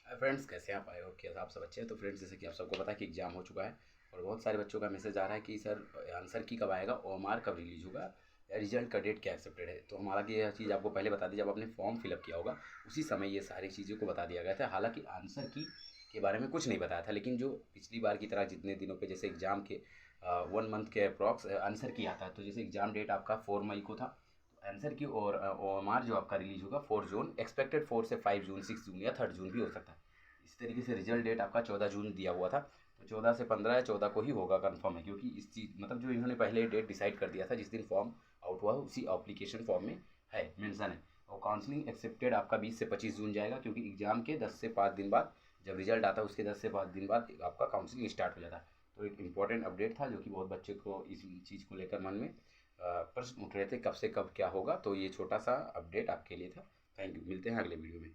Friends, कैसे हैं आप? आए हो कि आप सब अच्छे हैं। तो फ्रेंड्स, जैसे कि आप सबको पता है कि एग्ज़ाम हो चुका है और बहुत सारे बच्चों का मैसेज आ रहा है कि सर आंसर की कब आएगा, ओएमआर कब रिलीज़ होगा या रिजल्ट का डेट क्या एक्सेप्टेड है। तो हमारा ये चीज़ आपको पहले बता दी, जब आपने फॉर्म फिलअप किया होगा उसी समय ये सारी चीज़ों को बता दिया गया था। हालांकि आंसर की के बारे में कुछ नहीं बताया था, लेकिन जो पिछली बार की तरह जितने दिनों पे जैसे एग्ज़ाम के 1 मंथ के अप्रॉक्स आंसर की आता है, तो जैसे एग्ज़ाम डेट आपका 4 मई को था, तो आंसर की और ओएमआर जो आपका रिलीज़ होगा 4 जून, एक्सपेक्टेड 4 से 5 जून, 6 जून या 3 जून भी हो सकता है। इस तरीके से रिजल्ट डेट आपका 14 जून दिया हुआ था, तो 14 से 15 या 14 को ही होगा कंफर्म है, क्योंकि इस चीज़ मतलब जो इन्होंने पहले डेट डिसाइड कर दिया था जिस दिन फॉर्म आउट हुआ उसी एप्लीकेशन फॉर्म में है मेंशन है। और काउंसलिंग एक्सेप्टेड आपका 20 से 25 जून जाएगा, क्योंकि एग्जाम के 10 से 5 दिन बाद जब रिजल्ट आता है उसके 10 से 5 दिन बाद आपका काउंसलिंग स्टार्ट हो जाता है। तो एक इंपॉर्टेंट अपडेट था जो कि बहुत बच्चे को इस चीज़ को लेकर मन में प्रश्न उठ रहे थे कब से कब क्या होगा। तो ये छोटा सा अपडेट आपके लिए था। थैंक यू, मिलते हैं अगले वीडियो में।